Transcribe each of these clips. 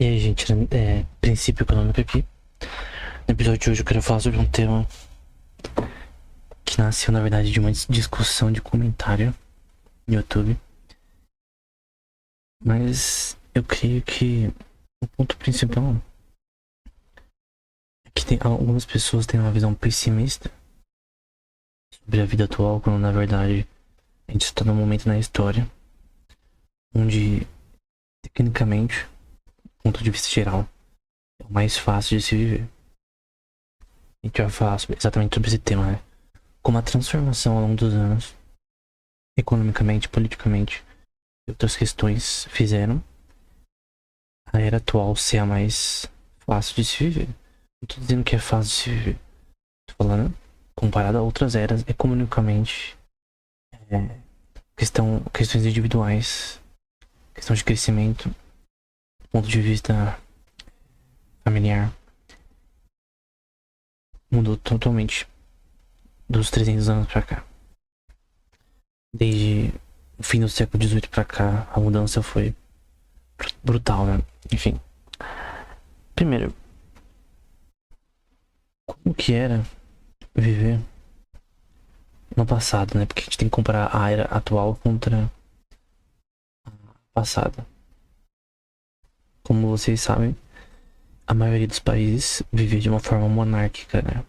E aí, gente, princípio econômico aqui. No episódio de hoje eu quero falar sobre um tema que nasceu, na verdade, de uma discussão de comentário no YouTube. Mas eu creio que o ponto principal é que algumas pessoas têm uma visão pessimista sobre a vida atual, quando na verdade a gente está num momento na história onde, tecnicamente, do ponto de vista geral, é o mais fácil de se viver. A gente vai falar exatamente sobre esse tema, né? Como a transformação ao longo dos anos, economicamente, politicamente e outras questões fizeram a era atual ser a mais fácil de se viver. Não tô dizendo que é fácil de se viver. Tô falando comparado a outras eras, economicamente, questões individuais, questão de crescimento, do ponto de vista familiar, mudou totalmente dos 300 anos pra cá. Desde o fim do século XVIII pra cá, a mudança foi brutal, né? Enfim. Primeiro, como que era viver no passado, né? Porque a gente tem que comparar a era atual contra a passada. Como vocês sabem, a maioria dos países vivia de uma forma monárquica, né?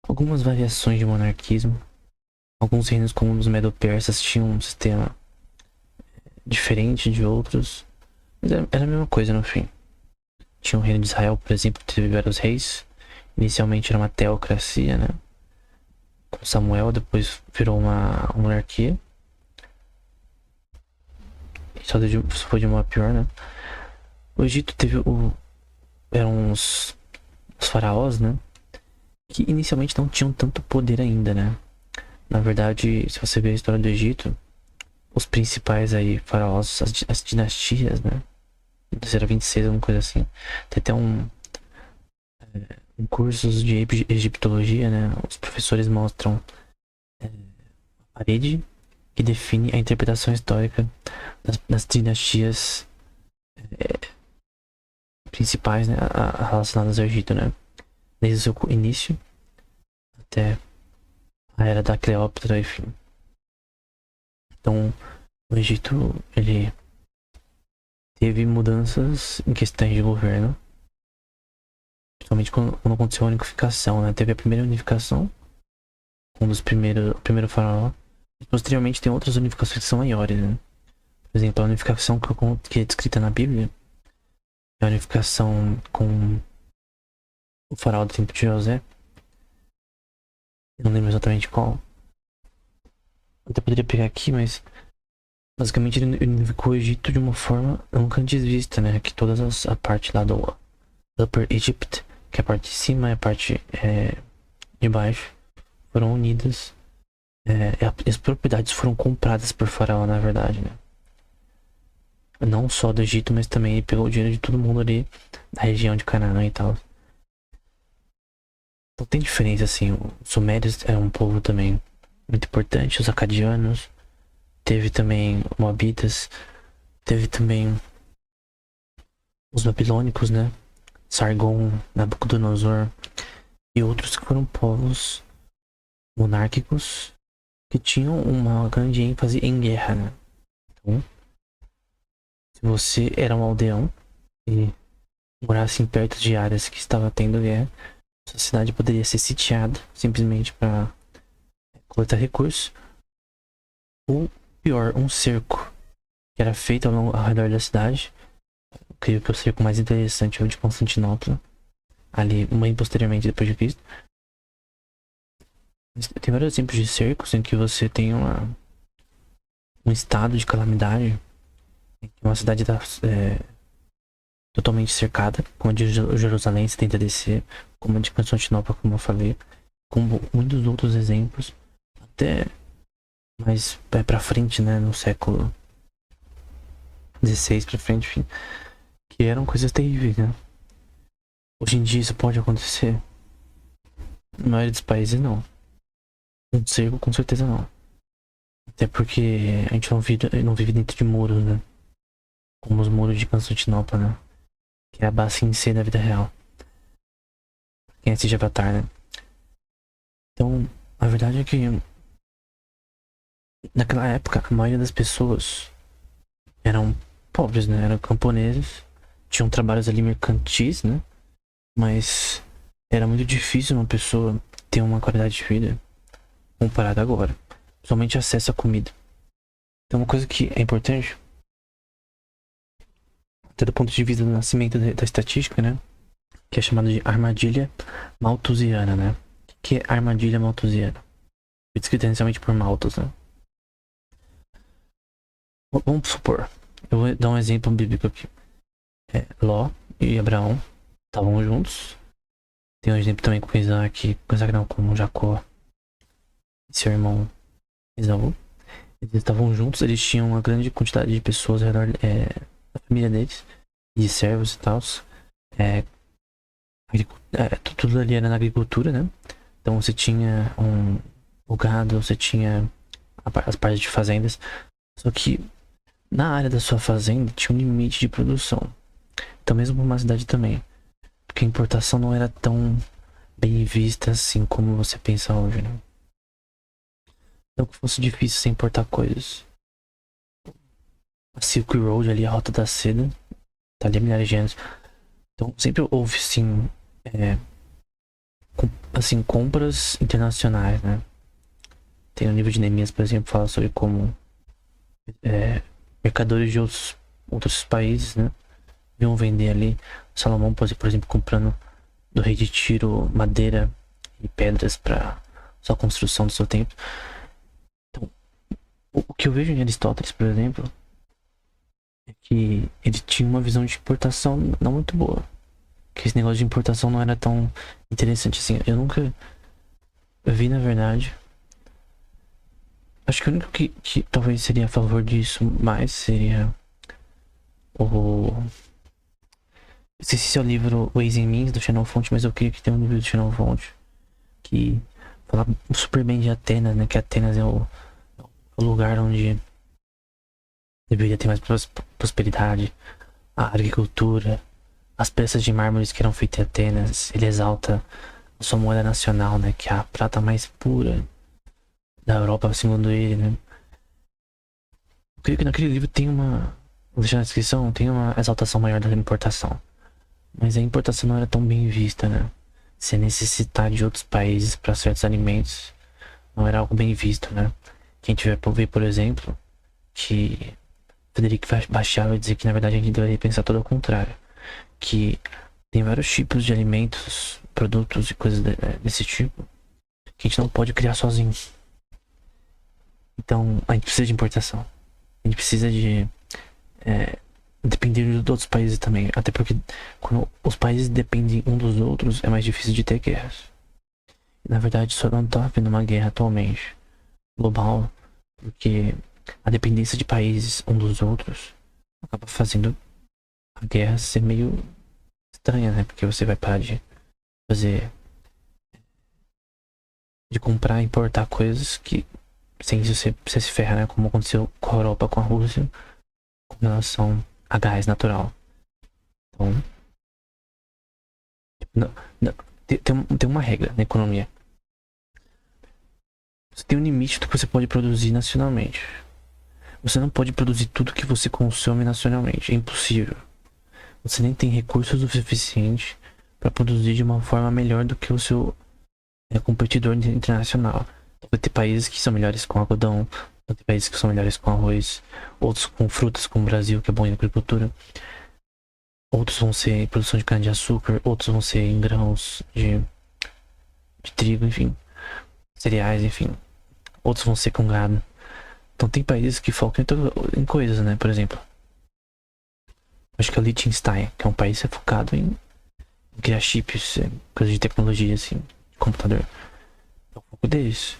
Algumas variações de monarquismo. Alguns reinos, como os medo-persas, tinham um sistema diferente de outros. Mas era a mesma coisa no fim. Tinha o reino de Israel, por exemplo, que teve vários reis. Inicialmente era uma teocracia, né? Com Samuel, depois virou uma monarquia. Só foi de uma a pior, né? O Egito teve eram os faraós, né? Que inicialmente não tinham tanto poder ainda, né? Na verdade, se você ver a história do Egito, os principais aí faraós, as dinastias, né? Era 26, alguma coisa assim. Tem até um cursos de egiptologia, né? Os professores mostram a parede que define a interpretação histórica das dinastias principais, né? Relacionadas ao Egito, né? Desde o seu início até a era da Cleópatra, enfim. Então, o Egito, ele teve mudanças em questões de governo, principalmente quando aconteceu a unificação, né? Teve a primeira unificação, o primeiro faraó, e posteriormente tem outras unificações que são maiores, né? Por exemplo, a unificação que é descrita na Bíblia é a unificação com o faraó do tempo de José. Eu não lembro exatamente qual. Eu até poderia pegar aqui, mas basicamente ele unificou o Egito de uma forma nunca antes vista, né? Que a parte lá do Upper Egypt, que é a parte de cima e a parte de baixo, foram unidas. As propriedades foram compradas por faraó, na verdade, né? Não só do Egito, mas também ele pegou o dinheiro de todo mundo ali da região de Canaã e tal. Então tem diferença, assim. Os sumérios eram um povo também muito importante, os acadianos. Teve também moabitas. Teve também os babilônicos, né? Sargon, Nabucodonosor e outros que foram povos monárquicos que tinham uma grande ênfase em guerra, né? Então, se você era um aldeão e morasse perto de áreas que estava tendo guerra, sua cidade poderia ser sitiada simplesmente para coletar recursos, ou pior, um cerco que era feito ao redor da cidade. Eu creio que o cerco mais interessante é o de Constantinopla, ali bem posteriormente depois de Cristo. Tem vários exemplos de cercos em que você tem um estado de calamidade, em que uma cidade está totalmente cercada, como a de Jerusalém, você tenta descer, como a de Constantinopla, como eu falei, como muitos outros exemplos, até mais pra frente, né, no século XVI pra frente, enfim, que eram coisas terríveis, né? Hoje em dia isso pode acontecer? Na maioria dos países, não. Um cerco, com certeza não. Até porque a gente não vive dentro de muros, né? Como famoso Muro de Constantinopla, né? Que é a base em si da vida real. Quem assiste Avatar, né? Então, a verdade é que naquela época a maioria das pessoas eram pobres, né? Eram camponeses, tinham trabalhos ali mercantis, né? Mas era muito difícil uma pessoa ter uma qualidade de vida comparada agora. Somente acesso à comida. Então uma coisa que é importante, até do ponto de vista do nascimento da estatística, né? Que é chamada de armadilha malthusiana, né? O que é armadilha malthusiana? Foi descrita inicialmente por Malthus, né? Vamos supor, eu vou dar um exemplo bíblico aqui. Ló e Abraão estavam juntos. Tem um exemplo também com Isaac não, com Jacó e seu irmão Esaú. Eles estavam juntos, eles tinham uma grande quantidade de pessoas ao redor da família deles, de servos e tal. Tudo ali era na agricultura, né? Então você tinha o gado, você tinha as partes de fazendas. Só que na área da sua fazenda tinha um limite de produção. Então mesmo uma cidade também. Porque a importação não era tão bem vista assim como você pensa hoje, né? Então que fosse difícil você importar coisas. A Silk Road ali, a Rota da Seda, tá ali há milhares de anos. Então sempre houve sim, assim, compras internacionais, né? Tem o livro de Neemias, por exemplo, fala sobre como mercadores de outros países, né? Iam vender ali. Salomão, por exemplo, comprando do rei de Tiro madeira e pedras para sua construção do seu templo. Então, o que eu vejo em Aristóteles, por exemplo, é que ele tinha uma visão de importação não muito boa. Que esse negócio de importação não era tão interessante assim. Eu nunca vi, na verdade. Acho que o único que talvez seria a favor disso mais seria o... Esqueci o livro Ways and Means do Xenofonte, mas eu queria que tenha um livro do Xenofonte que fala super bem de Atenas, né? Que Atenas é o lugar onde deveria ter mais prosperidade, a agricultura, as peças de mármore que eram feitas em Atenas. Ele exalta a sua moeda nacional, né? Que é a prata mais pura da Europa, segundo ele, né? Eu creio que naquele livro tem uma... Vou deixar na descrição, tem uma exaltação maior da importação. Mas a importação não era tão bem vista, né? Se necessitar de outros países para certos alimentos não era algo bem visto, né? Quem tiver por ver, por exemplo, que Frederico Bastiat vai dizer que na verdade a gente deveria pensar todo ao contrário. Que tem vários tipos de alimentos, produtos e coisas desse tipo que a gente não pode criar sozinho. Então a gente precisa de importação. A gente precisa de depender de outros países também. Até porque quando os países dependem um dos outros, é mais difícil de ter guerras. E, na verdade, só não tá havendo uma guerra atualmente global, porque a dependência de países um dos outros acaba fazendo a guerra ser meio estranha, né? Porque você vai parar de fazer, de comprar e importar coisas que sem isso você se ferra, né? Como aconteceu com a Europa, com a Rússia, com relação a gás natural. Então, tem uma regra na economia. Você tem um limite do que você pode produzir nacionalmente. Você não pode produzir tudo que você consome nacionalmente. É impossível. Você nem tem recursos o suficiente para produzir de uma forma melhor do que o seu competidor internacional. Então, vai ter países que são melhores com algodão, vai ter países que são melhores com arroz, outros com frutas, como o Brasil, que é bom em agricultura. Outros vão ser em produção de cana-de-açúcar, outros vão ser em grãos de trigo, enfim, cereais, enfim. Outros vão ser com gado. Então tem países que focam em coisas, né? Por exemplo, acho que é o Liechtenstein, que é um país focado em criar chips, coisas de tecnologia, assim, de computador. É o foco deles.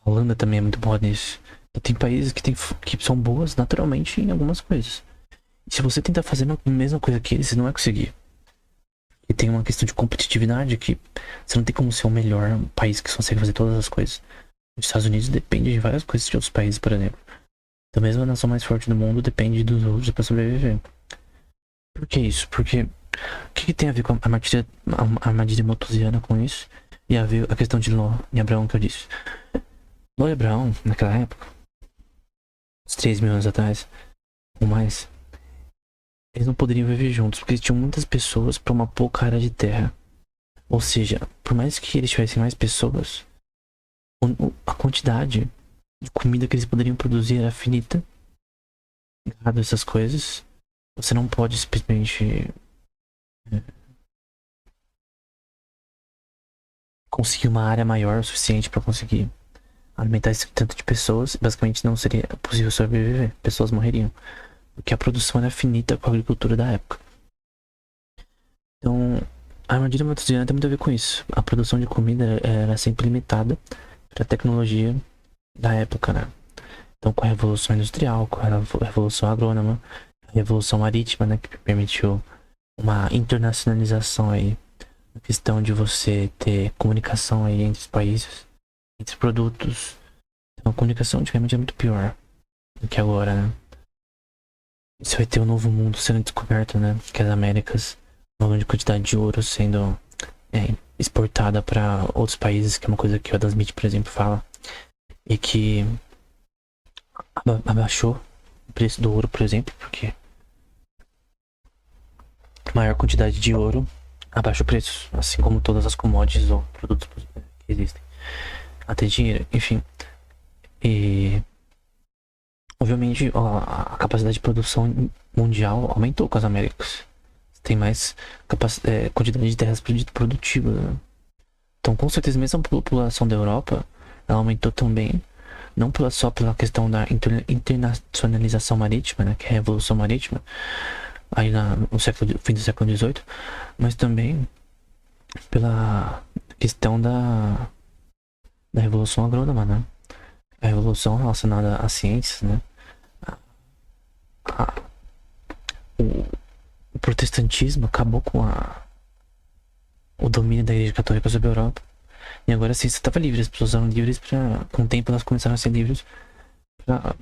A Holanda também é muito boa nisso. Então tem países que são boas naturalmente em algumas coisas. E se você tentar fazer a mesma coisa que eles, você não vai conseguir. E tem uma questão de competitividade que você não tem como ser o melhor país que consegue fazer todas as coisas. Os Estados Unidos depende de várias coisas de outros países, por exemplo. Então mesmo a nação mais forte do mundo depende dos outros para sobreviver. Por que isso? Porque o que tem a ver com a armadilha malthusiana com isso? E a ver a questão de Ló e Abraão que eu disse. Ló e Abraão, naquela época, uns 3.000 anos atrás, ou mais, eles não poderiam viver juntos, porque eles tinham muitas pessoas para uma pouca área de terra. Ou seja, por mais que eles tivessem mais pessoas, a quantidade de comida que eles poderiam produzir era finita. Gado, essas coisas. Você não pode simplesmente conseguir uma área maior o suficiente para conseguir alimentar esse tanto de pessoas. Basicamente não seria possível sobreviver. Pessoas morreriam. Porque a produção era finita com a agricultura da época. Então, a armadilha malthusiana tem muito a ver com isso. A produção de comida era sempre limitada para a tecnologia da época, né? Então, com a Revolução Industrial, com a Revolução Agrônoma, a Revolução Marítima, né, que permitiu uma internacionalização aí, a questão de você ter comunicação aí entre os países, entre produtos. Então, a comunicação antigamente é muito pior do que agora, né? Você vai ter um novo mundo sendo descoberto, né? Que as Américas, uma grande quantidade de ouro sendo exportada para outros países, que é uma coisa que o Adam Smith, por exemplo, fala, e que abaixou o preço do ouro, por exemplo, porque maior quantidade de ouro abaixa o preço, assim como todas as commodities ou produtos que existem. Até dinheiro, enfim. E obviamente a capacidade de produção mundial aumentou com as Américas. Tem mais quantidade de terras produtivas, né? Então, com certeza, mesmo a população da Europa, ela aumentou também, não só pela questão da internacionalização marítima, né, que é a Revolução Marítima, aí no fim do século XVIII, mas também pela questão da Revolução Agrônoma, né? A revolução relacionada às ciências, né? O protestantismo acabou com o domínio da Igreja Católica sobre a Europa. E agora a ciência estava livre, as pessoas eram livres com o tempo elas começaram a ser livres pra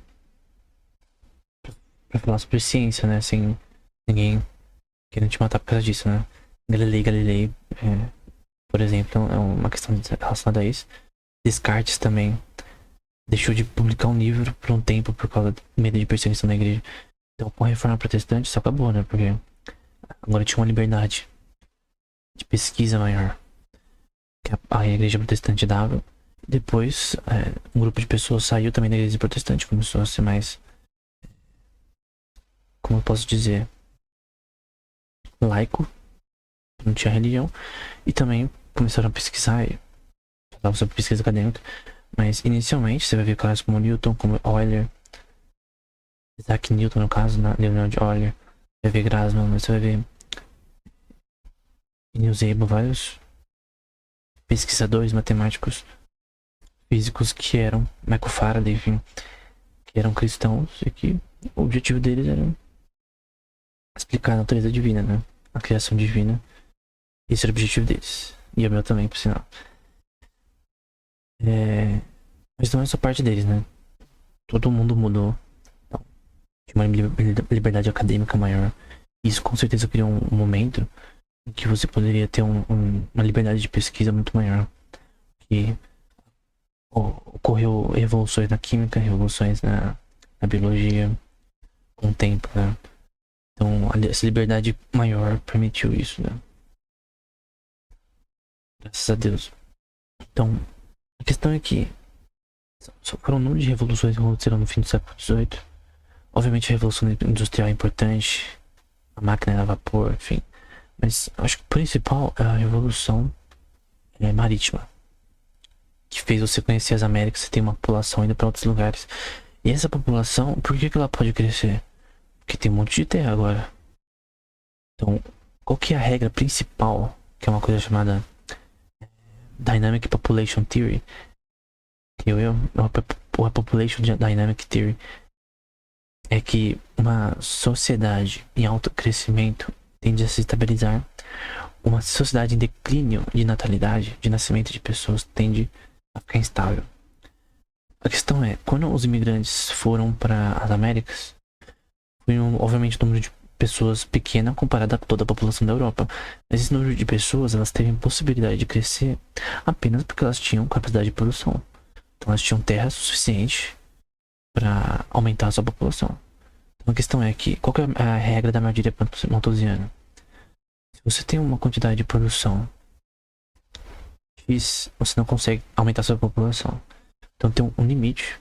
falar sobre ciência, né? Sem ninguém querendo te matar por causa disso, né? Galilei, por exemplo, é uma questão relacionada a isso. Descartes também deixou de publicar um livro por um tempo por causa do medo de perseguição da igreja. Então, com a reforma protestante, isso acabou, né? Porque agora tinha uma liberdade de pesquisa maior que a igreja protestante dava. Depois, um grupo de pessoas saiu também da igreja protestante, começou a ser mais, como eu posso dizer, laico, não tinha religião, e também começaram a pesquisar, falavam sobre pesquisa acadêmica, mas inicialmente você vai ver caras como Newton, como Euler, Isaac Newton no caso, Leonard Euler, vai ver Grassmann, você vai ver Niels Bohr, vários pesquisadores, matemáticos, físicos que eram, Michael Faraday, enfim, que eram cristãos e que o objetivo deles era explicar a natureza divina, né? A criação divina. Esse era o objetivo deles. E o meu também, por sinal. Mas não é só parte deles, né? Todo mundo mudou. Então, tinha uma liberdade acadêmica maior. Isso com certeza criou um momento em que você poderia ter uma liberdade de pesquisa muito maior. Que ocorreu revoluções na química, revoluções na biologia, com o tempo, né? Então, essa liberdade maior permitiu isso, né? Graças a Deus. Então, a questão é que só foram um número de revoluções que aconteceram no fim do século XVIII. Obviamente a Revolução Industrial é importante, a máquina a vapor, enfim. Mas acho que o principal é a Revolução Marítima, que fez você conhecer as Américas e ter uma população indo para outros lugares. E essa população, por que ela pode crescer? Porque tem um monte de terra agora. Então, qual que é a regra principal, que é uma coisa chamada Dynamic Population Theory, a Population Dynamic Theory, é que uma sociedade em alto crescimento tende a se estabilizar. Uma sociedade em declínio de natalidade, de nascimento de pessoas, tende a ficar instável. A questão é, quando os imigrantes foram para as Américas, foi obviamente um número de pessoas pequena comparado a toda a população da Europa. Mas esse número de pessoas, elas teve possibilidade de crescer apenas porque elas tinham capacidade de produção. Então elas tinham terra suficiente para aumentar a sua população. Então a questão é que, qual que é a regra da armadilha malthusiana? Se você tem uma quantidade de produção X, você não consegue aumentar a sua população. Então tem um limite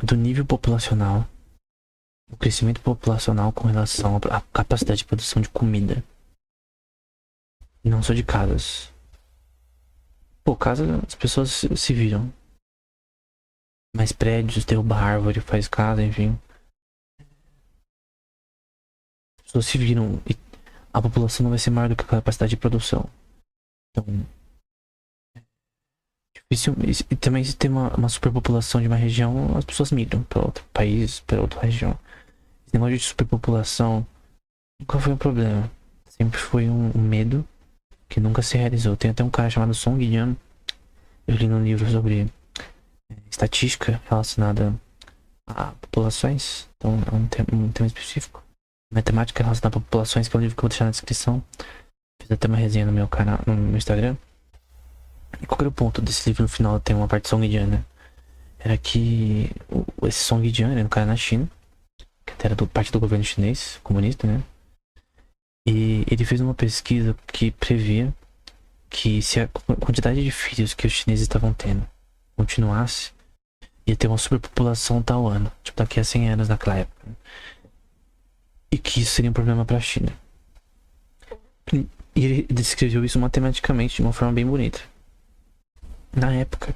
do nível populacional, o crescimento populacional com relação à capacidade de produção de comida. E não só de casas. Pô, casa, as pessoas se viram. Mais prédios, derruba árvore, faz casa, enfim. As pessoas se viram e a população não vai ser maior do que a capacidade de produção. Então, difícil. E também se tem uma superpopulação de uma região, as pessoas migram para outro país, para outra região. Esse negócio de superpopulação nunca foi um problema. Sempre foi um medo que nunca se realizou. Tem até um cara chamado Song Yan. Eu li num livro sobre estatística relacionada a populações. Então é um tema específico. Matemática relacionada a populações, que é um livro que eu vou deixar na descrição. Fiz até uma resenha no meu canal, no meu Instagram. E qual era o ponto desse livro? No final tem uma parte Song Yan, né? Era que esse Song Yan era um cara na China, que até era parte do governo chinês, comunista, né? E ele fez uma pesquisa que previa que se a quantidade de filhos que os chineses estavam tendo continuasse, ia ter uma superpopulação tal ano, tipo daqui a 100 anos naquela época. E que isso seria um problema para a China. E ele descreveu isso matematicamente de uma forma bem bonita. Na época,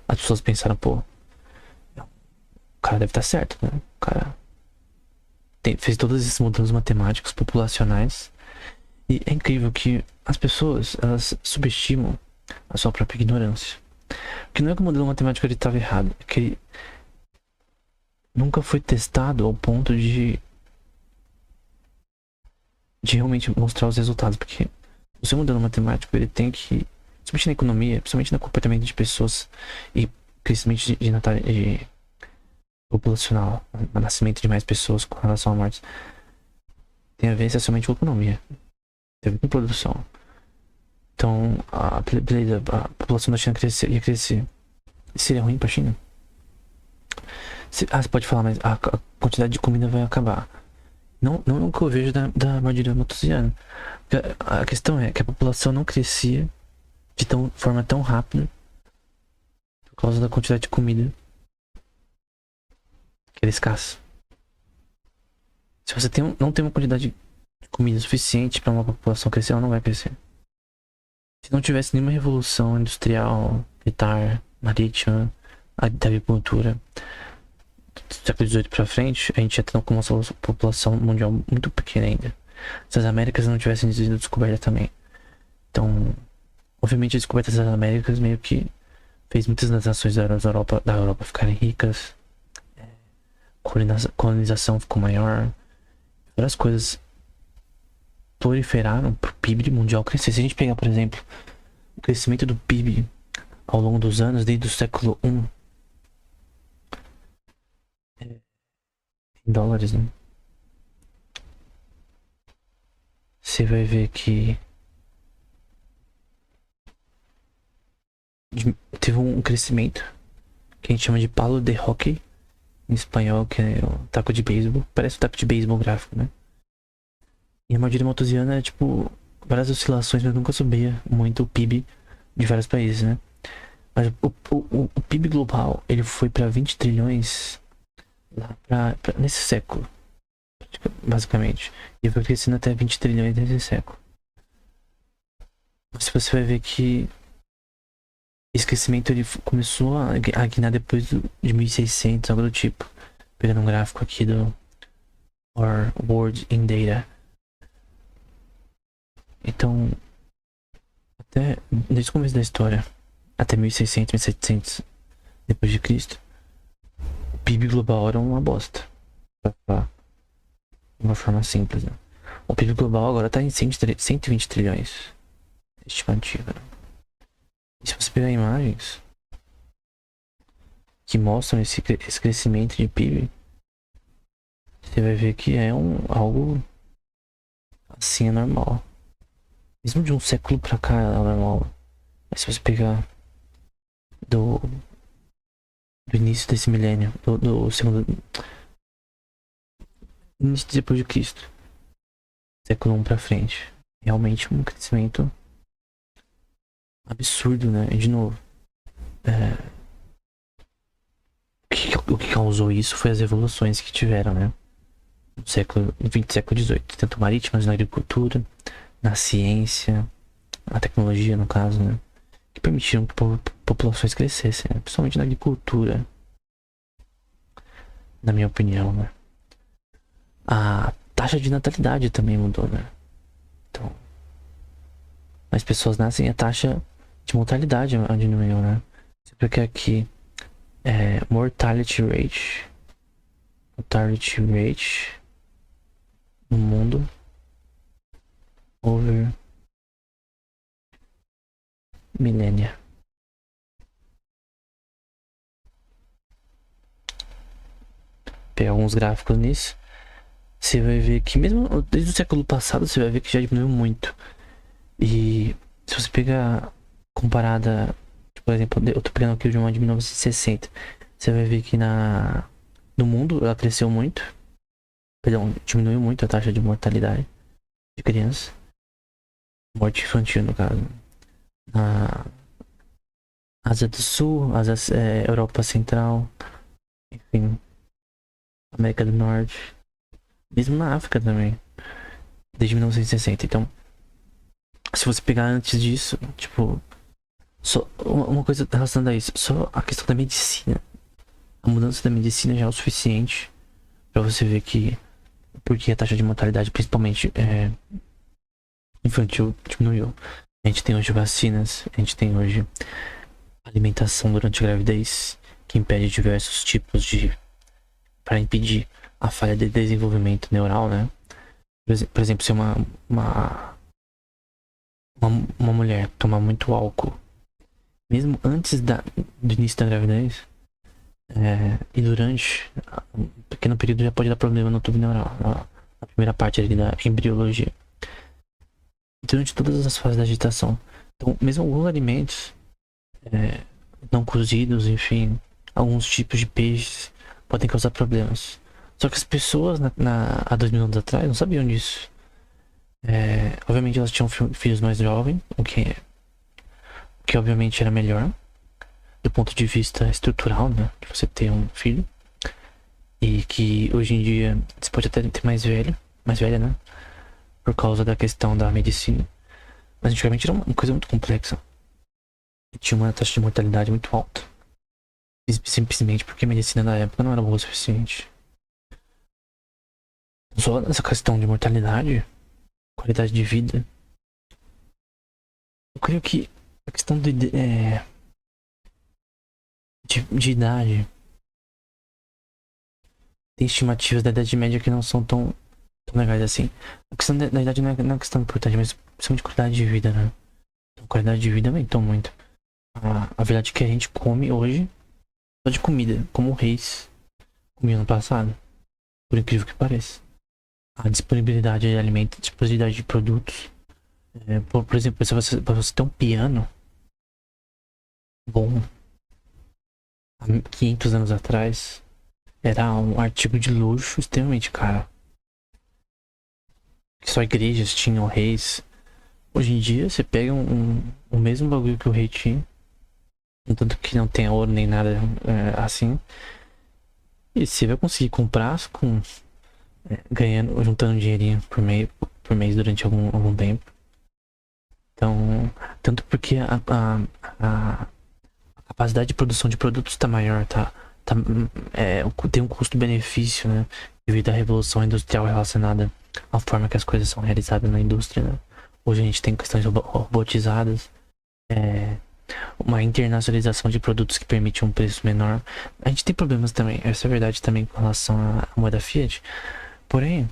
as pessoas pensaram, pô, o cara deve estar certo, né? O cara fez todos esses modelos matemáticos populacionais. E é incrível que as pessoas, elas subestimam a sua própria ignorância. Porque não é que o modelo matemático ele estava errado, é que ele nunca foi testado ao ponto de realmente mostrar os resultados. Porque o seu modelo matemático ele tem que, principalmente na economia, principalmente no comportamento de pessoas e crescimento de populacional, o nascimento de mais pessoas com relação a mortes, tem a ver essencialmente com a economia. Tem a ver com produção. Então, a população da China ia crescer. Seria ruim pra China? Você pode falar, mas a quantidade de comida vai acabar. Não é o que eu vejo da armadilha malthusiana. A questão é que a população não crescia de forma tão rápida por causa da quantidade de comida que era escassa. Se você não tem uma quantidade de comida suficiente para uma população crescer, ela não vai crescer. Se não tivesse nenhuma revolução industrial, militar, marítima, da agricultura, do século XVIII pra frente, a gente ia ter uma população mundial muito pequena ainda. Se as Américas não tivessem sido descobertas também. Então, obviamente a descoberta das Américas meio que fez muitas das nações da Europa ficarem ricas. Colonização ficou maior. Várias coisas proliferaram pro PIB mundial crescer. Se a gente pegar, por exemplo, o crescimento do PIB ao longo dos anos, desde o século I, em dólares, né? Você vai ver que teve um crescimento que a gente chama de palo de hockey em espanhol, que é o taco de beisebol. Parece o taco de beisebol gráfico, né? E a armadilha malthusiana é tipo várias oscilações, mas nunca subia muito o PIB de vários países, né? Mas o PIB global, ele foi pra 20 trilhões lá nesse século, basicamente. E foi crescendo até 20 trilhões nesse século. Mas você vai ver que esse crescimento ele começou a guinar depois de 1600, algo do tipo. Pegando um gráfico aqui do World in Data. Então, até desde o começo da história, até 1600, 1700 depois de Cristo, o PIB global era uma bosta, pra falar de uma forma simples, né? O PIB global agora tá em 120 trilhões, estimativa. E se você pegar imagens, que mostram esse crescimento de PIB, você vai ver que é algo assim é normal. Mesmo de um século pra cá é normal. Mas se você pegar do, do início desse milênio, do segundo. Início depois de Cristo, século 1 pra frente, realmente um crescimento absurdo, né? E de novo, o que causou isso foi as evoluções que tiveram, né? No século XX, século XVIII, tanto marítimas, na agricultura, na ciência, na tecnologia, no caso, né? Que permitiram que populações crescessem, né? Principalmente na agricultura, na minha opinião, né? A taxa de natalidade também mudou, né? Então, as pessoas nascem, a taxa de mortalidade diminuiu, né? Você quer aqui mortality rate no mundo over milênia. Pegar alguns gráficos nisso, você vai ver que mesmo desde o século passado você vai ver que já diminuiu muito. E se você pegar comparada, por exemplo, eu tô pegando aqui de uma de 1960, você vai ver que no mundo ela cresceu muito. Perdão, diminuiu muito a taxa de mortalidade de crianças. Morte infantil, no caso. Na Ásia do Sul, Europa Central, enfim, América do Norte, mesmo na África também, desde 1960. Então, se você pegar antes disso, tipo, só uma coisa relacionada a isso, só a questão da medicina. A mudança da medicina já é o suficiente pra você ver que porque a taxa de mortalidade, principalmente infantil, diminuiu. A gente tem hoje vacinas, a gente tem hoje alimentação durante a gravidez, que impede diversos tipos para impedir a falha de desenvolvimento neural, né? Por exemplo, se uma mulher tomar muito álcool, mesmo antes do início da gravidez, e durante um pequeno período já pode dar problema no tubo neural, na primeira parte ali da embriologia. Durante todas as fases da gestação. Então, mesmo alguns alimentos não cozidos, enfim, alguns tipos de peixes podem causar problemas. Só que as pessoas há 2000 anos atrás não sabiam disso. Obviamente elas tinham filhos mais jovens, o que obviamente era melhor do ponto de vista estrutural, né? Que você ter um filho. E que hoje em dia você pode até ter mais velha, né? Por causa da questão da medicina. Mas antigamente era uma coisa muito complexa. E tinha uma taxa de mortalidade muito alta. Simplesmente porque a medicina na época não era boa o suficiente. Só nessa questão de mortalidade, qualidade de vida, eu creio que a questão de idade, tem estimativas da idade média que não são tão legais assim. A questão da idade não é uma questão importante, mas principalmente qualidade de vida, né? Então, qualidade de vida aumentou muito. A verdade é que a gente come hoje só de comida, como reis comiam no passado. Por incrível que pareça. A disponibilidade de alimentos, disponibilidade de produtos. Por exemplo, pra você ter um piano bom há 500 anos atrás, era um artigo de luxo extremamente caro. Só igrejas tinham reis. Hoje em dia, você pega o mesmo bagulho que o rei tinha, tanto que não tem ouro nem nada assim, e você vai conseguir comprar juntando dinheirinho por mês durante algum tempo. Então, tanto porque a capacidade de produção de produtos tá maior, tem um custo-benefício, né? Devido à revolução industrial relacionada à forma que as coisas são realizadas na indústria, né? Hoje a gente tem questões robotizadas, uma internacionalização de produtos que permite um preço menor. A gente tem problemas também, essa é a verdade também com relação à moeda Fiat. Porém,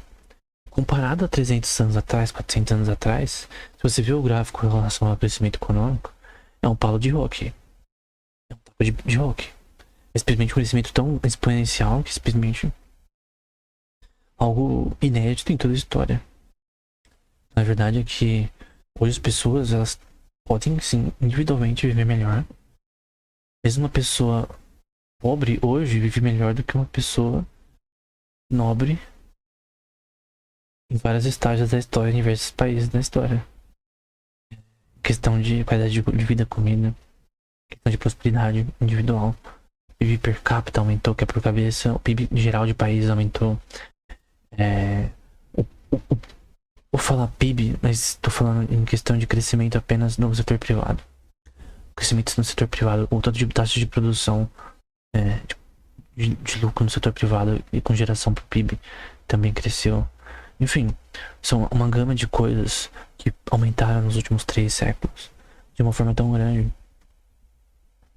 comparado a 300 anos atrás, 400 anos atrás, se você vê o gráfico em relação ao crescimento econômico, é um palo de rock. É um taco de rock. É simplesmente um crescimento tão exponencial que é simplesmente algo inédito em toda a história. Na verdade é que hoje as pessoas, elas podem sim, individualmente viver melhor. Mesmo uma pessoa pobre hoje vive melhor do que uma pessoa nobre em vários estágios da história, em diversos países da história. Questão de qualidade de vida, comida, questão de prosperidade individual. O PIB per capita aumentou, que é por cabeça, o PIB geral de país aumentou. Vou falar PIB, mas estou falando em questão de crescimento apenas no setor privado. O crescimento no setor privado, o tanto de taxa de produção é, de lucro no setor privado e com geração para o PIB também cresceu. Enfim, são uma gama de coisas que aumentaram nos últimos 3 séculos de uma forma tão grande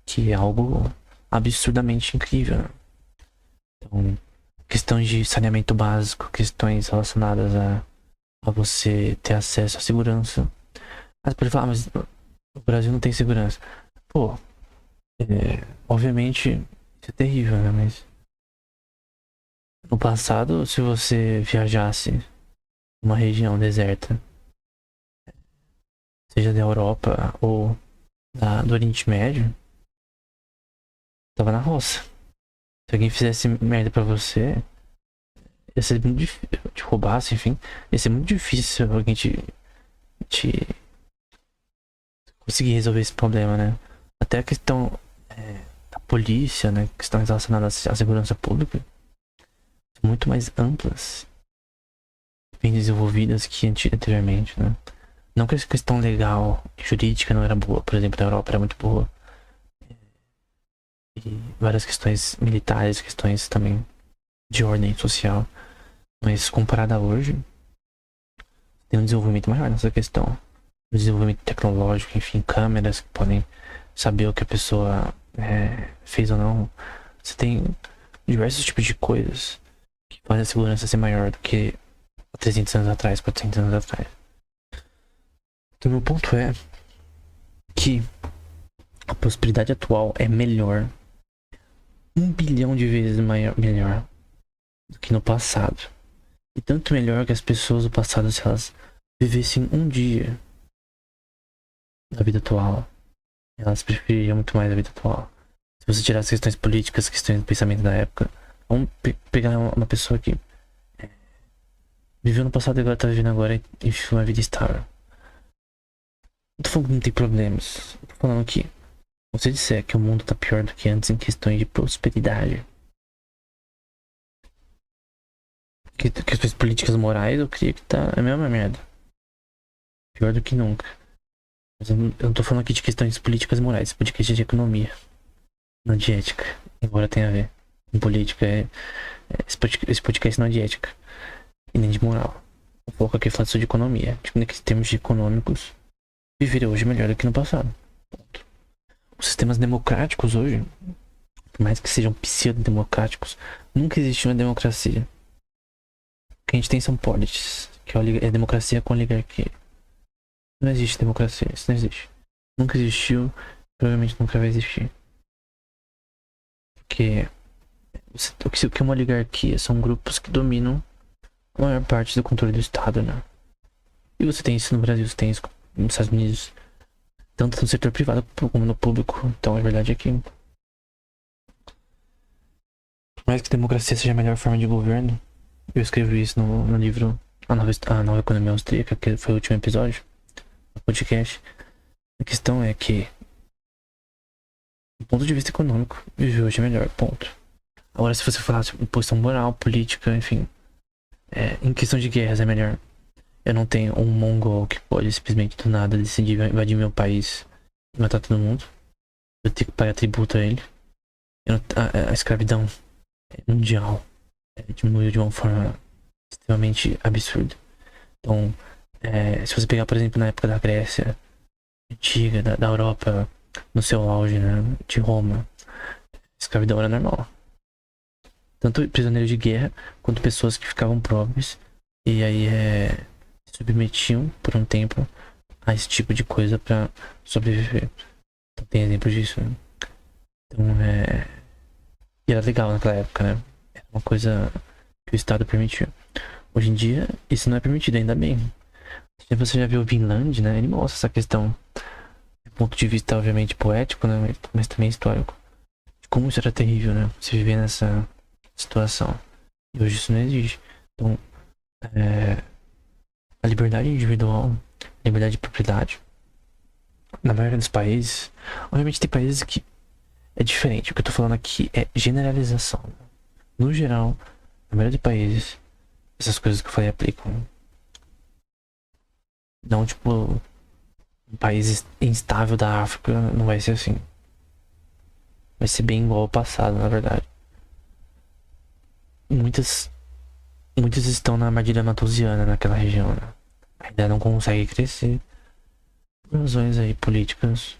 que é algo absurdamente incrível. Então, questões de saneamento básico, questões relacionadas a você ter acesso à segurança. Mas pode falar, mas o Brasil não tem segurança. Pô, obviamente isso é terrível, né? Mas no passado, se você viajasse uma região deserta, seja da Europa ou do Oriente Médio, tava na roça. Se alguém fizesse merda pra você, ia ser muito difícil, te roubasse, enfim, ia ser muito difícil alguém te conseguir resolver esse problema, né? Até a questão da polícia, né? Questões relacionadas à segurança pública, são muito mais amplas, bem desenvolvidas que anteriormente, né? Não que essa questão legal e jurídica não era boa, por exemplo, na Europa era muito boa. E várias questões militares, questões também de ordem social. Mas comparada a hoje, tem um desenvolvimento maior nessa questão. Um desenvolvimento tecnológico, enfim, câmeras que podem saber o que a pessoa fez ou não. Você tem diversos tipos de coisas que fazem a segurança ser maior do que há 300 anos atrás, 400 anos atrás. Então, meu ponto é que a prosperidade atual é melhor, 1 bilhão de vezes melhor do que no passado. E tanto melhor que as pessoas do passado, se elas vivessem um dia da vida atual, elas prefeririam muito mais a vida atual. Se você tirar as questões políticas, questões do pensamento da época, vamos pegar uma pessoa que viveu no passado e agora tá vivendo agora e viveu uma vida estável. Não tô falando que não tem problemas. Eu tô falando que, se você disser que o mundo tá pior do que antes em questões de prosperidade, questões políticas morais, eu creio que tá a mesma merda. Pior do que nunca. Mas eu não tô falando aqui de questões políticas morais, podcast de economia, não de ética, embora tenha a ver com política. Esse podcast não é de ética e nem de moral. O foco aqui é falar só de economia. Tipo, em termos de econômicos, viver hoje é melhor do que no passado. Ponto. Os sistemas democráticos hoje, por mais que sejam pseudo-democráticos, nunca existiu uma democracia. O que a gente tem são polities, que é a democracia com oligarquia. Não existe democracia, isso não existe. Nunca existiu, provavelmente nunca vai existir. Porque o que é uma oligarquia? São grupos que dominam a maior parte do controle do Estado, né? E você tem isso no Brasil, você tem isso nos Estados Unidos, tanto no setor privado como no público. Então a verdade é que, por mais que a democracia seja a melhor forma de governo, eu escrevi isso no livro A Nova Economia Austríaca, que foi o último episódio do podcast. A questão é que, do ponto de vista econômico, viver hoje é melhor, ponto. Agora, se você falar sobre posição moral, política, enfim, em questão de guerras é melhor. Eu não tenho um mongol que pode simplesmente do nada decidir invadir meu país e matar todo mundo. Eu tenho que pagar tributo a ele. A escravidão mundial diminuiu de uma forma extremamente absurda. Então, se você pegar, por exemplo, na época da Grécia antiga, da Europa, no seu auge, né, de Roma, a escravidão era normal. Tanto prisioneiros de guerra, quanto pessoas que ficavam pobres e aí se submetiam por um tempo a esse tipo de coisa pra sobreviver. Então tem exemplos disso, né? Então E era legal naquela época, né? Era uma coisa que o Estado permitiu. Hoje em dia, isso não é permitido, ainda bem. Se você já viu o Vinland, né? Ele mostra essa questão do ponto de vista, obviamente, poético, né? Mas também histórico. De como isso era terrível, né? Você viver nessa situação. E hoje isso não existe. Então, a liberdade individual, a liberdade de propriedade, na maioria dos países, obviamente tem países que é diferente. O que eu tô falando aqui é generalização. No geral, na maioria dos países, essas coisas que eu falei aplicam. Não, tipo, um país instável da África não vai ser assim. Vai ser bem igual ao passado, na verdade. Muitas estão na armadilha matoziana naquela região, né? Ainda não consegue crescer por razões aí políticas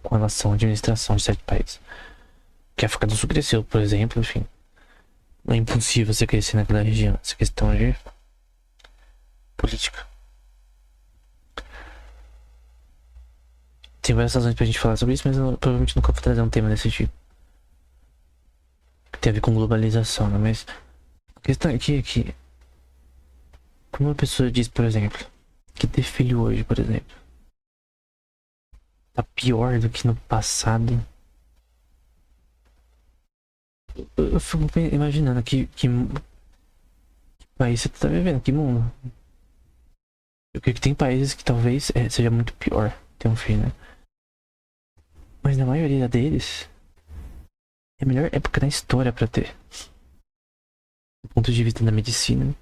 com relação à administração de certo país. Que a África do Sul cresceu, por exemplo, enfim. Não é impossível você crescer naquela região. Essa questão de política. Tem várias razões pra gente falar sobre isso, mas eu provavelmente nunca vou trazer um tema desse tipo. Que tem a ver com globalização, né? Mas a questão aqui é que quando uma pessoa diz, por exemplo, que ter filho hoje, por exemplo, tá pior do que no passado. Eu fico imaginando que país você tá vivendo, que mundo. Eu creio que tem países que talvez seja muito pior ter um filho, né? Mas na maioria deles, é a melhor época da história pra ter. Do ponto de vista da medicina,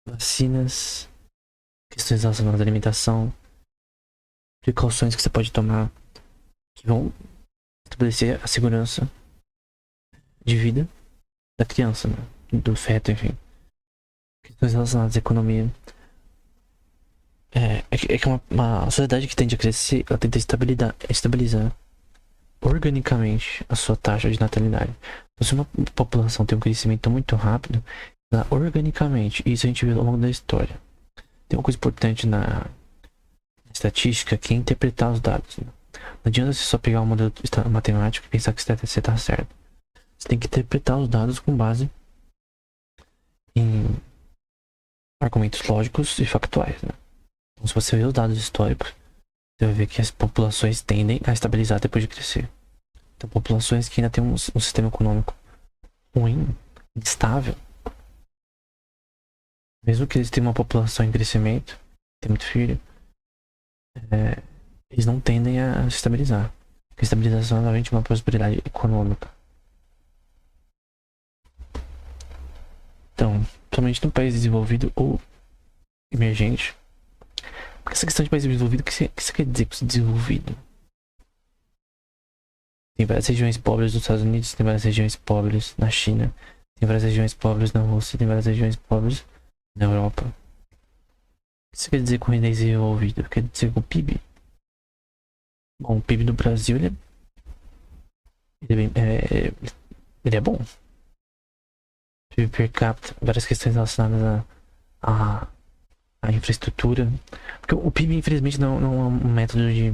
vacinas, questões relacionadas à alimentação, precauções que você pode tomar que vão estabelecer a segurança de vida da criança, né? Do feto, enfim. Questões relacionadas à economia. É que uma sociedade que tende a crescer, ela tenta estabilizar organicamente a sua taxa de natalidade. Então, se uma população tem um crescimento muito rápido, ela organicamente, isso a gente vê ao longo da história. Tem uma coisa importante na estatística que é interpretar os dados. Né? Não adianta você só pegar um modelo matemático e pensar que você tá certo. Você tem que interpretar os dados com base em argumentos lógicos e factuais. Né? Então, se você vê os dados históricos, você vai ver que as populações tendem a estabilizar depois de crescer. Então, populações que ainda têm um sistema econômico ruim, instável, mesmo que eles tenham uma população em crescimento, tem muito filho, eles não tendem a se estabilizar. Porque a estabilização é realmente uma prosperidade econômica. Então, principalmente no país desenvolvido ou emergente. Porque essa questão de país desenvolvido, o que você quer dizer com desenvolvido? Tem várias regiões pobres nos Estados Unidos, tem várias regiões pobres na China, tem várias regiões pobres na Rússia, tem várias regiões pobres na Europa. O que você quer dizer com desenvolvido? Quer dizer com o PIB? Bom, o PIB do Brasil, ele é bom. PIB per capita, várias questões relacionadas à infraestrutura. Porque o PIB, infelizmente, não é um método de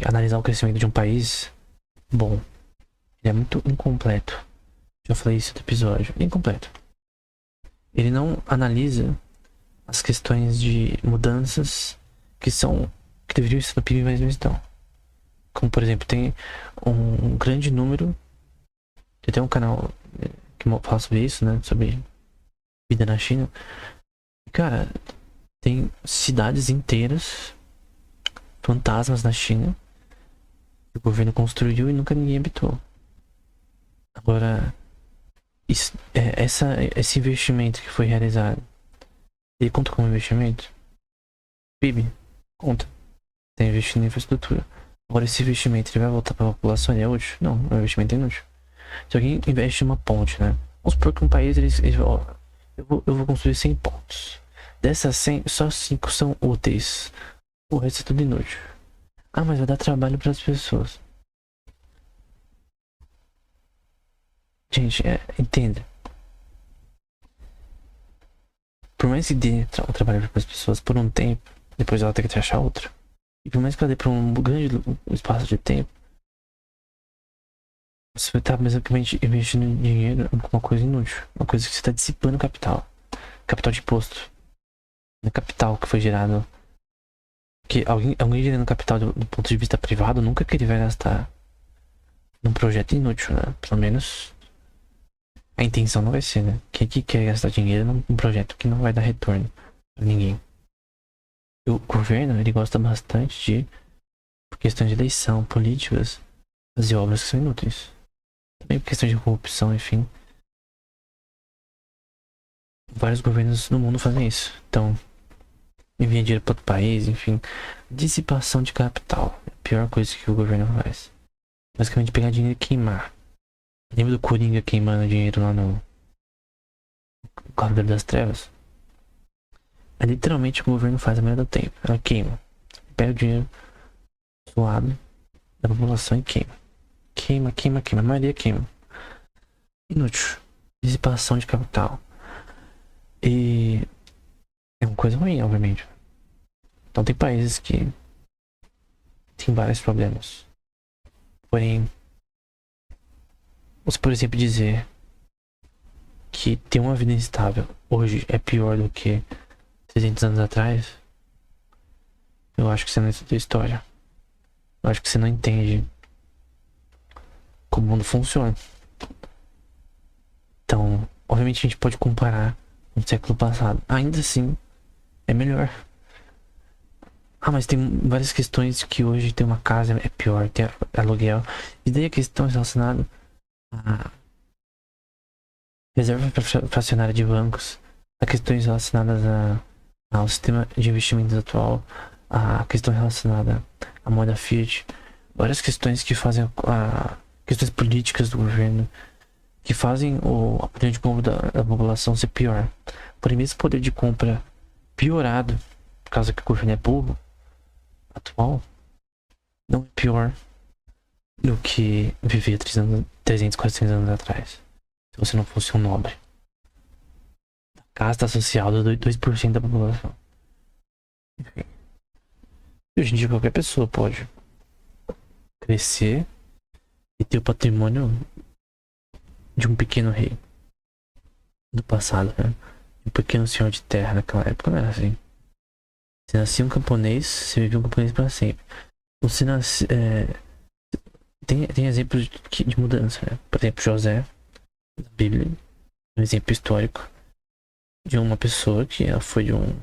analisar o crescimento de um país bom. Ele é muito incompleto. Já falei isso no episódio. Incompleto. Ele não analisa as questões de mudanças que deveriam estar no PIB, mas não estão. Como, por exemplo, tem um grande número. Tem até um canal que fala sobre isso, né? Sobre vida na China. Cara, tem cidades inteiras, fantasmas na China, que o governo construiu e nunca ninguém habitou. Agora, esse investimento que foi realizado, ele conta como investimento? PIB? Conta. Tem investindo em infraestrutura. Agora, esse investimento ele vai voltar para a população? Ele é útil? Não, é um investimento inútil. Se alguém investe em uma ponte, né? Vamos supor que um país, eu vou construir 100 pontes. Dessas 100, só 5 são úteis. O resto é tudo inútil. Ah, mas vai dar trabalho para as pessoas. Gente, entenda. Por mais que dê trabalho para as pessoas por um tempo, depois ela tem que achar outra. E por mais que ela dê pra um grande espaço de tempo, você vai estar basicamente investindo dinheiro em uma coisa inútil. Uma coisa que você está dissipando capital. Capital de imposto. Não é capital que foi gerado. Que alguém gerando capital do ponto de vista privado nunca que ele vai gastar num projeto inútil, né? Pelo menos a intenção não vai ser, né? Quem que quer gastar dinheiro num projeto que não vai dar retorno pra ninguém? O governo, ele gosta bastante de, por questão de eleição, políticas, fazer obras que são inúteis. Também por questão de corrupção, enfim. Vários governos no mundo fazem isso. Então, envia dinheiro para outro país, enfim. Dissipação de capital. É a pior coisa que o governo faz. Basicamente pegar dinheiro e queimar. Lembra do Coringa queimando dinheiro lá no Cavaleiro das Trevas? É literalmente o que o governo faz a maioria do tempo. Ela queima. Pega o dinheiro suado da população e queima. Queima, queima, queima. A maioria queima. Inútil. Dissipação de capital. E é uma coisa ruim, obviamente. Então tem países que tem vários problemas. Porém, você, por exemplo, dizer que ter uma vida instável hoje é pior do que 300 anos atrás, eu acho que você não estuda história. Eu acho que você não entende como o mundo funciona. Então, obviamente a gente pode comparar com o século passado. Ainda assim, é melhor. Ah, mas tem várias questões que hoje ter uma casa é pior, ter aluguel. E daí a questão relacionada a reserva fracionária de bancos, a questões relacionadas ao sistema de investimentos atual, a questão relacionada à moeda fiat, várias questões que fazem questões políticas do governo, que fazem o poder de compra da população ser pior. Porém, mesmo poder de compra piorado, por causa que o governo é burro, atual, não é pior do que viver 300, 400 anos atrás. Se você não fosse um nobre. Casta social do 2% da população. Enfim. E hoje em dia qualquer pessoa pode crescer e ter o patrimônio de um pequeno rei do passado, né? Um pequeno senhor de terra naquela época não era assim. Você nascia um camponês, você vivia um camponês para sempre. Você nasce, tem exemplos de mudança, né? Por exemplo, José, da Bíblia, um exemplo histórico de uma pessoa que ela foi de um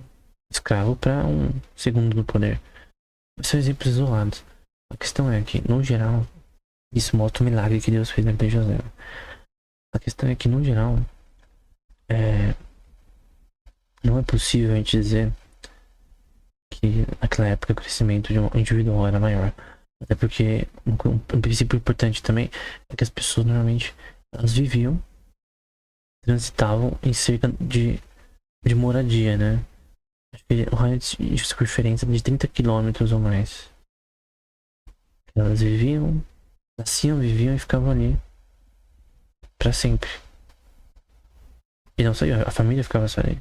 escravo para um segundo no poder. São exemplos isolados. A questão é que, no geral, isso mostra o milagre que Deus fez na vida de José. A questão é que, no geral, não é possível a gente dizer que naquela época o crescimento de um individual era maior. Até porque um princípio importante também é que as pessoas normalmente elas viviam, transitavam em cerca de moradia, né? Acho que o raio de circunferência de 30 quilômetros ou mais. Elas viviam, nasciam, viviam e ficavam ali pra sempre. E não só eu, a família ficava só ali.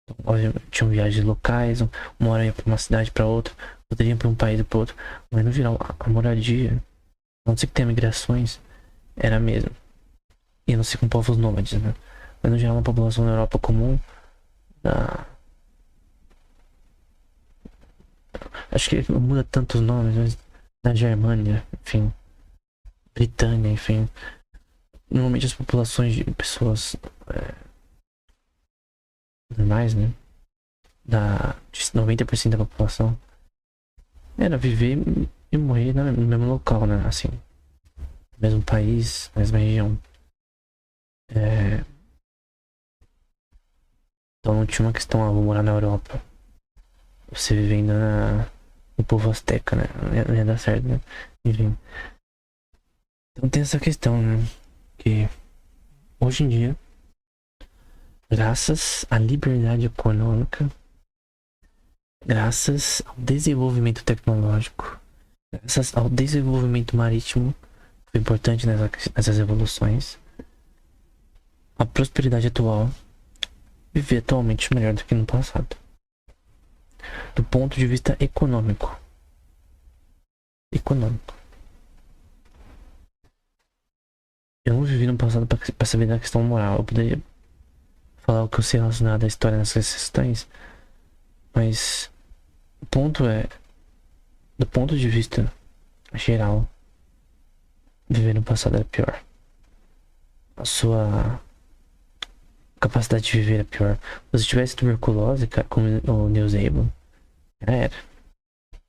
Então, tinham viagens locais, uma hora ia pra uma cidade pra outra, outra ia pra um país pra outro. Mas no geral, a moradia, a não ser que tenha migrações, era a mesma. E a não ser com povos nômades, né? Mas no geral, uma população na Europa comum, acho que não muda tantos nomes, mas na Germânia, enfim, Britânia, enfim, normalmente as populações de pessoas normais, né, de 90% da população, era viver e morrer no mesmo local, né, assim, no mesmo país, na mesma região. Então não tinha uma questão, vou morar na Europa, você vivendo no povo azteca, né, não ia dar certo, né, enfim. Então tem essa questão, né, que hoje em dia, graças à liberdade econômica, graças ao desenvolvimento tecnológico, graças ao desenvolvimento marítimo, foi importante nessas evoluções, a prosperidade atual viver atualmente melhor do que no passado. Do ponto de vista econômico, econômico. Eu não vivi no passado pra saber da questão moral. Eu poderia falar o que eu sei relacionado à história nessas questões, mas o ponto é, do ponto de vista geral, viver no passado era pior. A sua capacidade de viver é pior. Se você tivesse tuberculose, cara, como o Neil Abel, já era.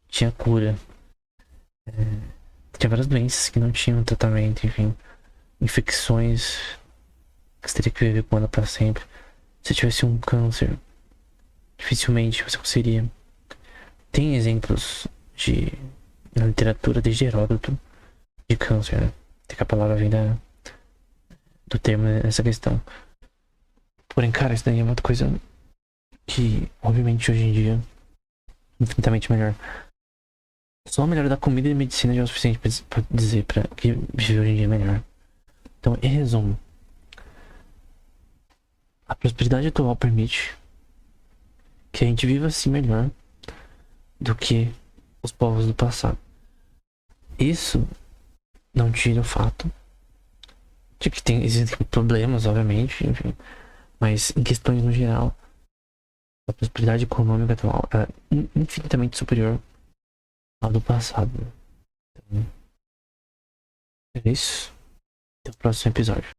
Tinha cura. É, tinha várias doenças que não tinham tratamento, enfim. Infecções que você teria que viver com ela pra sempre. Se tivesse um câncer, dificilmente você conseguiria. Tem exemplos de na literatura desde Heródoto de câncer, né? Tem que a palavra vem do termo nessa questão. Porém, cara, isso daí é uma coisa que, obviamente, hoje em dia, infinitamente melhor. Só a melhora da comida e medicina já é o suficiente pra dizer que viver hoje em dia é melhor. Então, em resumo, a prosperidade atual permite que a gente viva assim melhor do que os povos do passado. Isso não tira o fato de que existem problemas, obviamente, enfim, mas em questões no geral, a prosperidade econômica atual é infinitamente superior à do passado. Então, é isso. Até o próximo episódio.